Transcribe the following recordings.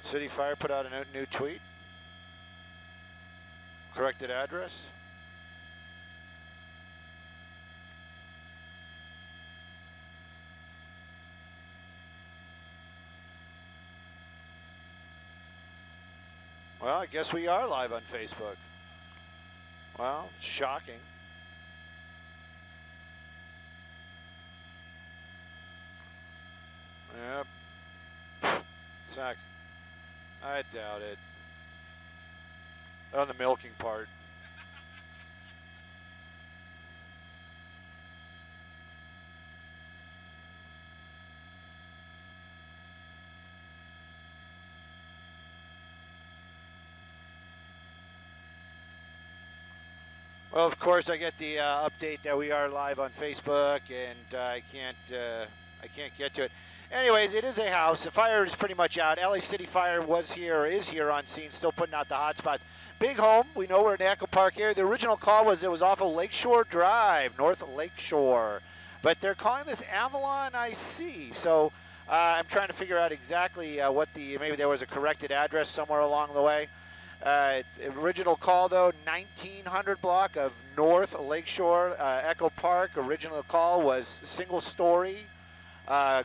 City Fire put out a new tweet. Corrected address. Well, I guess we are live on Facebook. Well, shocking. Yep. It's not. I doubt it. On the milking part. Well, of course, I get the update that we are live on Facebook, and I can't get to it. Anyways, it is a house. The fire is pretty much out. LA City Fire was here, or is here on scene, still putting out the hot spots. Big home. We know we're in the Echo Park area. The original call was it was off of Lakeshore Drive, north of Lakeshore. But they're calling this Avalon IC. So I'm trying to figure out exactly maybe there was a corrected address somewhere along the way. Original call, though, 1900 block of North Lakeshore, Echo Park. Original call was single-story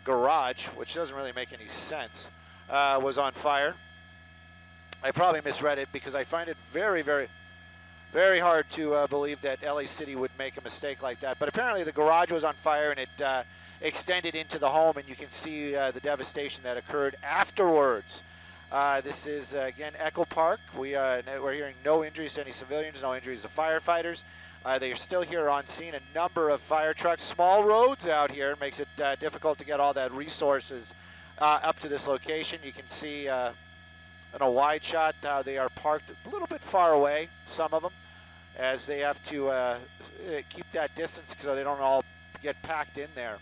garage, which doesn't really make any sense, was on fire. I probably misread it because I find it very, very, very hard to believe that LA City would make a mistake like that. But apparently the garage was on fire, and it extended into the home, and you can see the devastation that occurred afterwards. This is, again, Echo Park. We're hearing no injuries to any civilians, no injuries to firefighters. They are still here on scene. A number of fire trucks, small roads out here, makes it difficult to get all that resources up to this location. You can see in a wide shot how they are parked a little bit far away, some of them, as they have to keep that distance so they don't all get packed in there.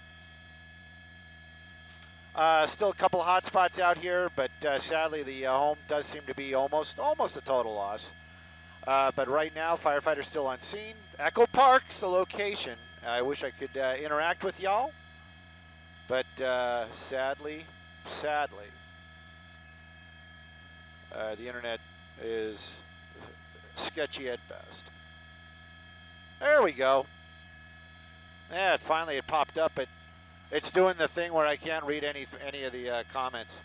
Still a couple of hot spots out here, but sadly the home does seem to be almost a total loss. But right now, firefighters still on scene. Echo Park's the location. I wish I could interact with y'all, but sadly, the internet is sketchy at best. There we go. Yeah, finally it popped up. It's doing the thing where I can't read any of the comments.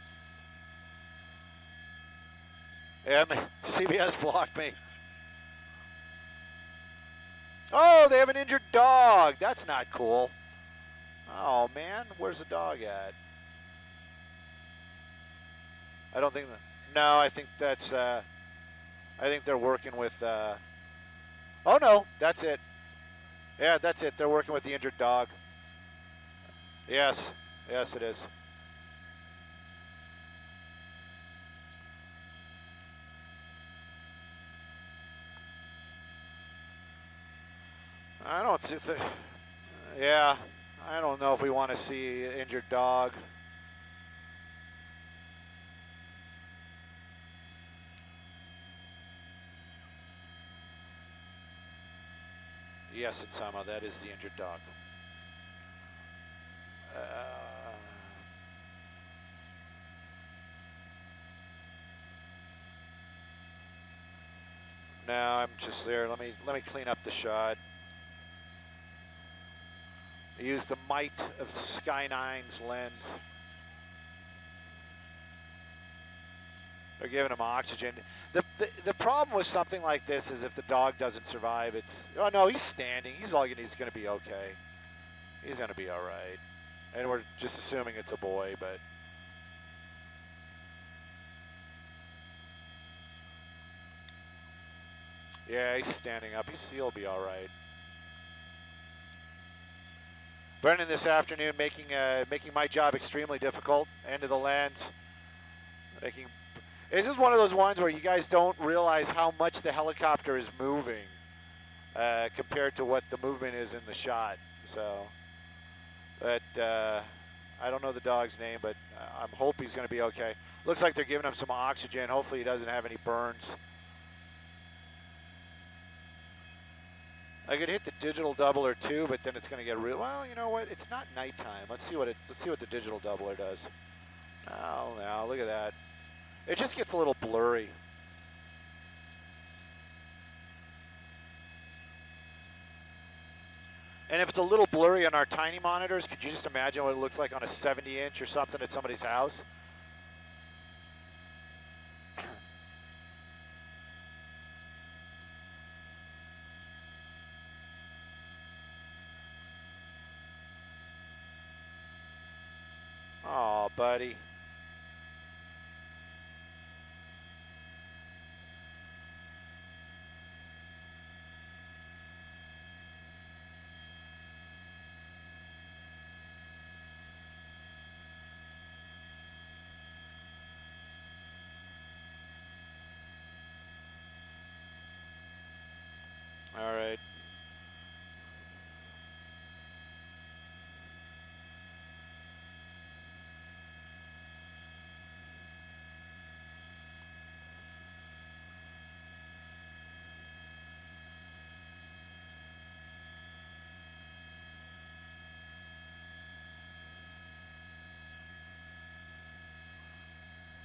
Yeah, CBS blocked me. Oh, they have an injured dog. That's not cool. Oh, man. Where's the dog at? I don't think that. No, I think that's. I think they're working with. Oh, no. That's it. Yeah, that's it. They're working with the injured dog. Yes. Yes, it is. I don't think. Yeah, I don't know if we want to see an injured dog. Yes, Insama, that is the injured dog. Now I'm just there. Let me clean up the shot. I use the might of Sky9's lens. They're giving him oxygen. The problem with something like this is if the dog doesn't survive, it's, oh no, he's standing. He's going to be okay. He's going to be all right. And we're just assuming it's a boy, but. Yeah, he's standing up. He'll be all right. Brendan this afternoon making my job extremely difficult. End of the lens. This is one of those ones where you guys don't realize how much the helicopter is moving compared to what the movement is in the shot. So, but I don't know the dog's name, but I hope he's going to be okay. Looks like they're giving him some oxygen. Hopefully he doesn't have any burns. I could hit the digital doubler too, but then it's going to get real. Well, you know what? It's not nighttime. Let's see what the digital doubler does. Oh, now look at that. It just gets a little blurry. And if it's a little blurry on our tiny monitors, could you just imagine what it looks like on a 70-inch or something at somebody's house? Oh, buddy. All right.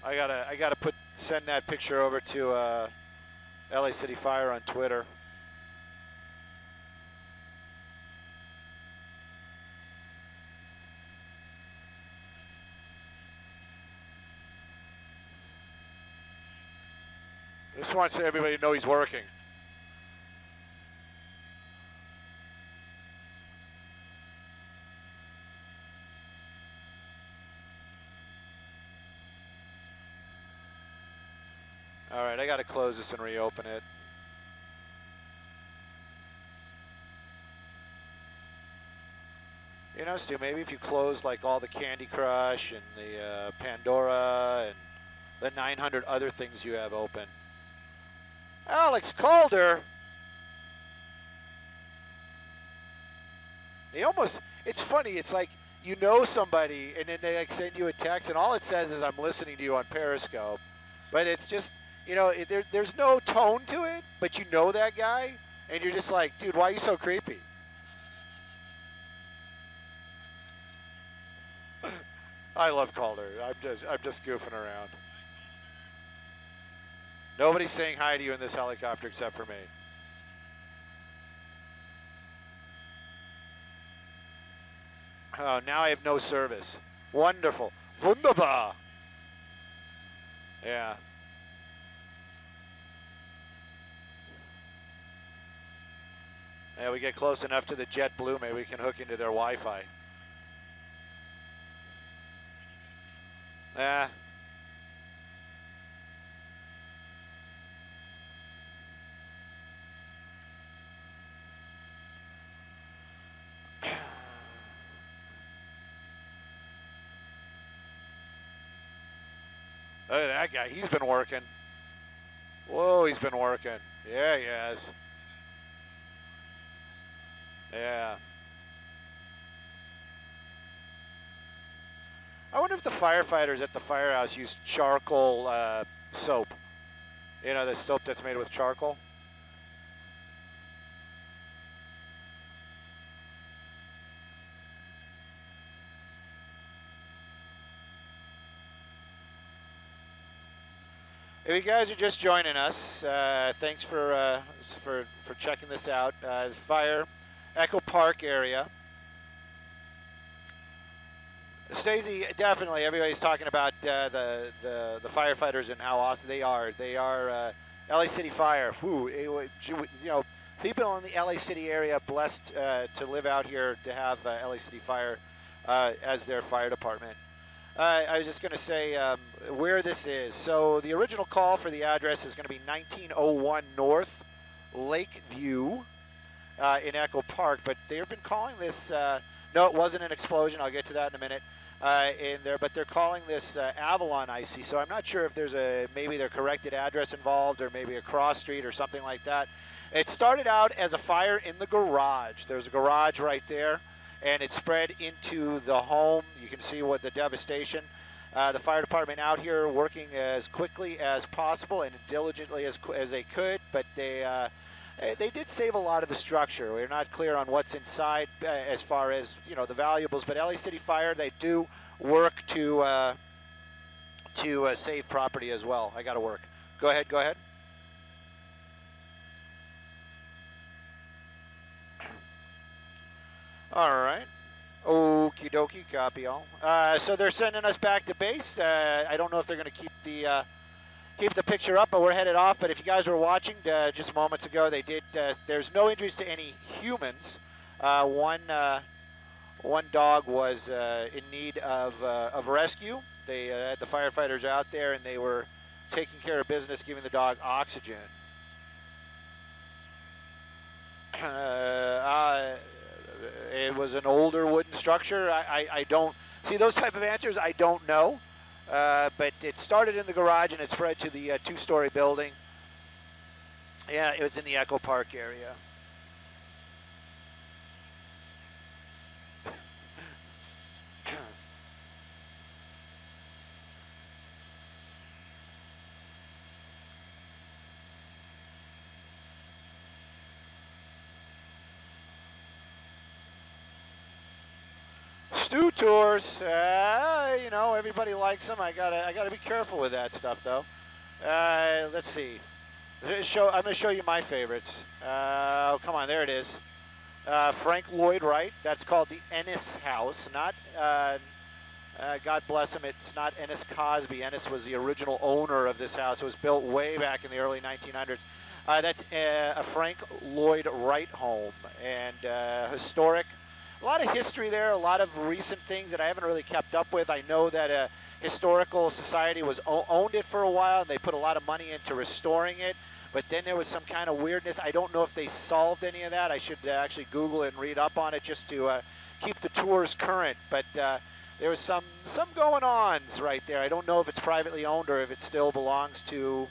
I gotta send that picture over to LA City Fire on Twitter. Just wants everybody to know he's working. All right, I got to close this and reopen it. You know, Stu, maybe if you close like all the Candy Crush and the Pandora and the 900 other things you have open. Alex Calder. It's funny, it's like you know somebody and then they like send you a text and all it says is I'm listening to you on Periscope. But it's just, you know, there's no tone to it, but you know that guy and you're just like, dude, why are you so creepy? I love Calder. I'm just goofing around. Nobody's saying hi to you in this helicopter except for me. Oh, now I have no service. Wonderful. Wunderbar. Yeah. Yeah, we get close enough to the JetBlue, maybe we can hook into their Wi-Fi. Yeah. Look at that guy. He's been working. Whoa, he's been working. Yeah, he has. Yeah. I wonder if the firefighters at the firehouse use charcoal soap. You know, the soap that's made with charcoal. If you guys are just joining us, thanks for checking this out. Fire, Echo Park area. Stacey, definitely. Everybody's talking about the firefighters and how awesome they are. They are LA City Fire. Whew, you know, people in the LA City area blessed to live out here to have LA City Fire as their fire department. I was just going to say where this is. So the original call for the address is going to be 1901 North Lakeview in Echo Park, but they've been calling this, no, it wasn't an explosion. I'll get to that in a minute. In there, but they're calling this Avalon IC, so I'm not sure if there's maybe their corrected address involved or maybe a cross street or something like that. It started out as a fire in the garage. There's a garage right there, and it spread into the home. You can see what the devastation. The fire department out here working as quickly as possible and diligently as they could, but they did save a lot of the structure. We're not clear on what's inside as far as, you know, the valuables, but LA City Fire, they do work to to save property as well. I got to work. Go ahead. Go ahead. All right. Okie dokie, copy all. So they're sending us back to base. I don't know if they're going to keep the picture up, but we're headed off. But if you guys were watching just moments ago, they did. There's no injuries to any humans. One dog was in need of rescue. They had the firefighters out there, and they were taking care of business, giving the dog oxygen. It was an older wooden structure. I don't see those type of answers. I don't know, but it started in the garage and it spread to the two-story building. Yeah, it was in the Echo Park area. Stu tours, you know, everybody likes them. I gotta be careful with that stuff, though. Let's see. I'm gonna show you my favorites. Oh, come on, there it is. Frank Lloyd Wright. That's called the Ennis House. Not, God bless him. It's not Ennis Cosby. Ennis was the original owner of this house. It was built way back in the early 1900s. That's a Frank Lloyd Wright home, and historic. A lot of history there, a lot of recent things that I haven't really kept up with. I know that a historical society owned it for a while, and they put a lot of money into restoring it, but then there was some kind of weirdness. I don't know if they solved any of that. I should actually Google it and read up on it just to keep the tours current, but there was some going-ons right there. I don't know if it's privately owned or if it still belongs to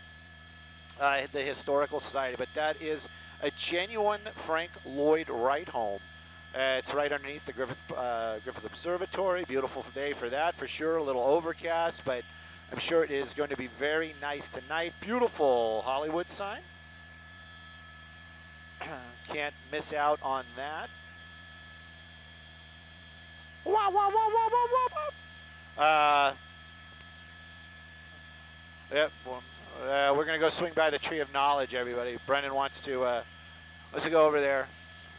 the historical society, but that is a genuine Frank Lloyd Wright home. It's right underneath the Griffith Observatory. Beautiful day for that, for sure. A little overcast, but I'm sure it is going to be very nice tonight. Beautiful Hollywood sign. Can't miss out on that. Wah, wah, wah, wah, wah, wah. Yep. We're going to go swing by the Tree of Knowledge, everybody. Brendan wants to go over there.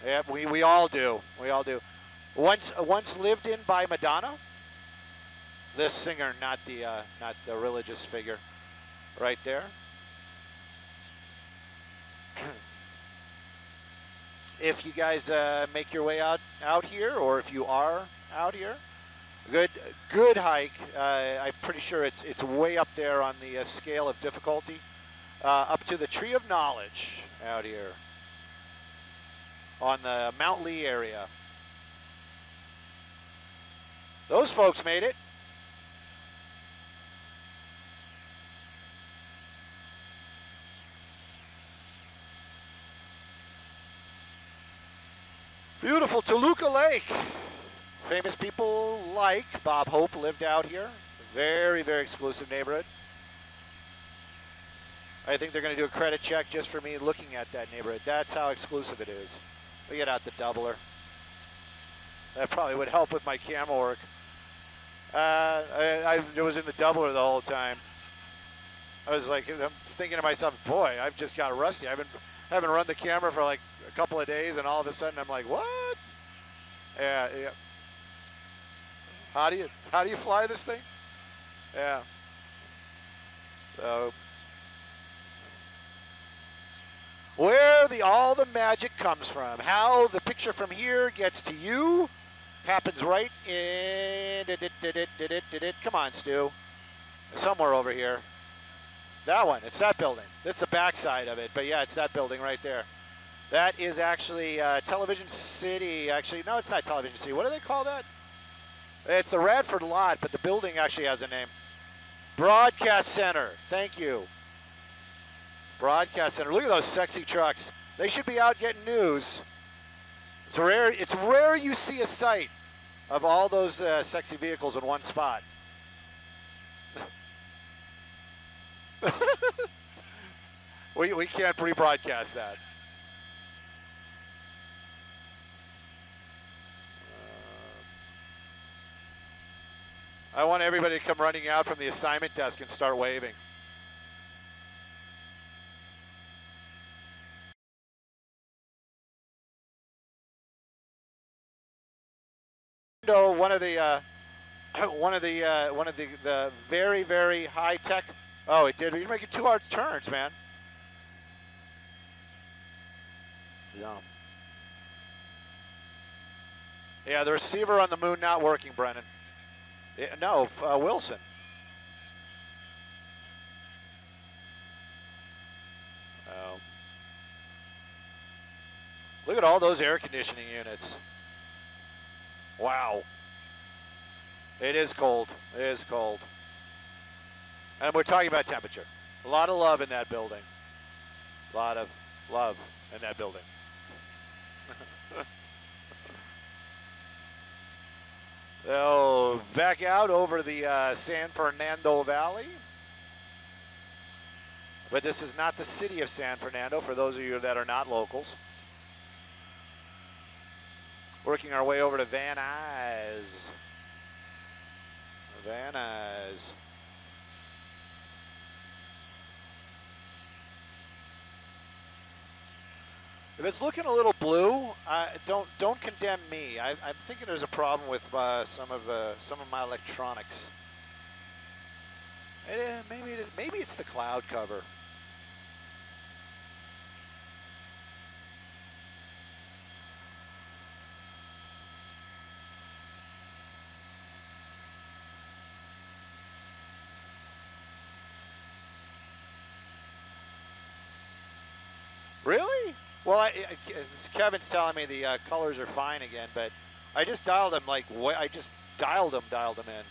Yep, we all do. We all do. Once lived in by Madonna. This singer, not the religious figure, right there. If you guys make your way out here, or if you are out here, good hike. I'm pretty sure it's way up there on the scale of difficulty. Up to the Tree of Knowledge out here on the Mount Lee area. Those folks made it. Beautiful Toluca Lake. Famous people like Bob Hope lived out here. Very, very exclusive neighborhood. I think they're going to do a credit check just for me looking at that neighborhood. That's how exclusive it is. We get out the doubler. That probably would help with my camera work. I was in the doubler the whole time. I was like, I'm thinking to myself, boy, I've just got rusty. I haven't run the camera for like a couple of days, and all of a sudden I'm like, what? Yeah. How do you fly this thing? Yeah. So where all the magic comes from, how the picture from here gets to you, happens right in. Come on, Stu. Somewhere over here. That one. It's that building. It's the backside of it. But yeah, it's that building right there. That is actually Television City. Actually, no, it's not Television City. What do they call that? It's the Radford lot, but the building actually has a name. Broadcast Center. Thank you. Broadcast Center. Look at those sexy trucks. They should be out getting news. It's rare you see a sight of all those sexy vehicles in one spot. we can't rebroadcast that. I want everybody to come running out from the assignment desk and start waving. One of the very, very high tech. Oh, it did. You're making 2 hard turns, man. Yeah. Yeah, the receiver on the moon not working, Brennan. Yeah, no, Wilson. Oh. Look at all those air conditioning units. Wow. It is cold. It is cold. And we're talking about temperature. A lot of love in that building. A lot of love in that building. Oh, back out over the San Fernando Valley. But this is not the city of San Fernando, for those of you that are not locals. Working our way over to Van Nuys. Van Nuys. If it's looking a little blue, don't condemn me. I'm thinking there's a problem with some of my electronics. Maybe it's the cloud cover. Really? Well, Kevin's telling me the colors are fine again, but I just dialed them dialed them in.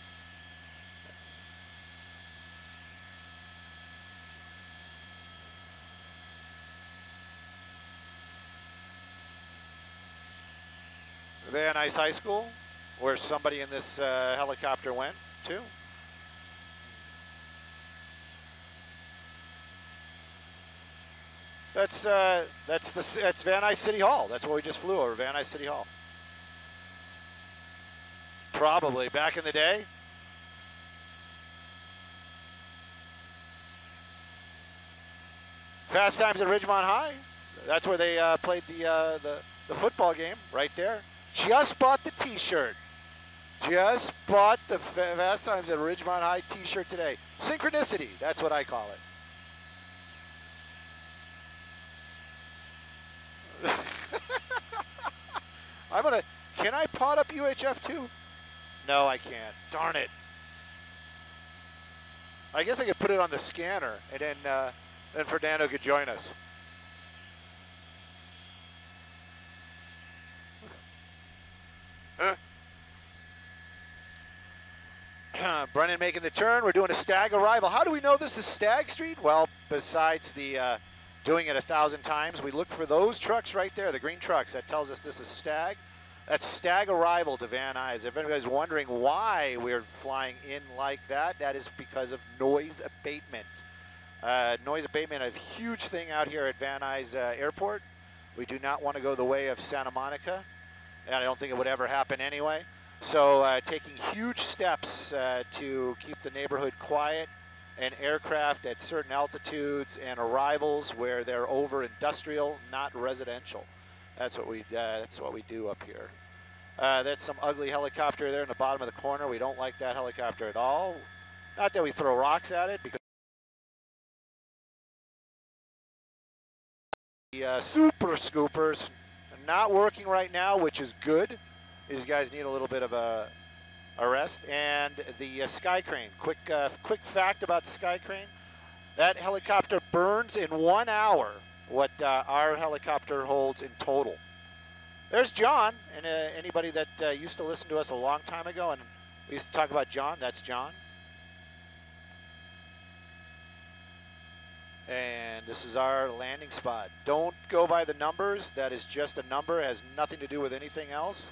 Van Nuys High School, where somebody in this helicopter went to. That's Van Nuys City Hall. That's where we just flew over, Van Nuys City Hall. Probably back in the day. Fast Times at Ridgemont High. That's where they played the football game, right there. Just bought the T-shirt. Just bought the Fast Times at Ridgemont High T-shirt today. Synchronicity. That's what I call it. Can I pot up UHF too? No, I can't. Darn it. I guess I could put it on the scanner, and then Fernando could join us. Brennan making the turn. We're doing a stag arrival. How do we know this is Stag Street? Well, besides the doing it 1,000 times, we look for those trucks right there, the green trucks. That tells us this is Stag. That's Stag arrival to Van Nuys. If anybody's wondering why we're flying in like that, that is because of noise abatement. Noise abatement, a huge thing out here at Van Nuys Airport. We do not want to go the way of Santa Monica, and I don't think it would ever happen anyway. So taking huge steps to keep the neighborhood quiet, and aircraft at certain altitudes and arrivals where they're over industrial, not residential. That's what we do up here. That's some ugly helicopter there in the bottom of the corner. We don't like that helicopter at all. Not that we throw rocks at it, because the super scoopers are not working right now, which is good. These guys need a little bit of a rest. And the sky crane. Quick fact about the sky crane: that helicopter burns in 1 hour what our helicopter holds in total. There's John, and anybody that used to listen to us a long time ago, and we used to talk about John, that's John. And this is our landing spot. Don't go by the numbers. That is just a number. It has nothing to do with anything else.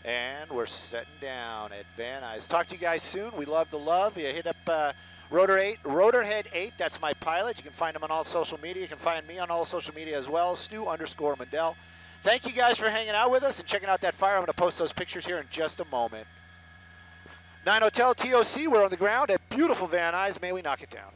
And we're setting down at Van Nuys. Talk to you guys soon. We love the love. You hit up Rotorhead 8. That's my pilot. You can find him on all social media. You can find me on all social media as well. Stu _Mundel. Thank you guys for hanging out with us and checking out that fire. I'm going to post those pictures here in just a moment. 9 Hotel TOC, we're on the ground at beautiful Van Nuys. May we knock it down.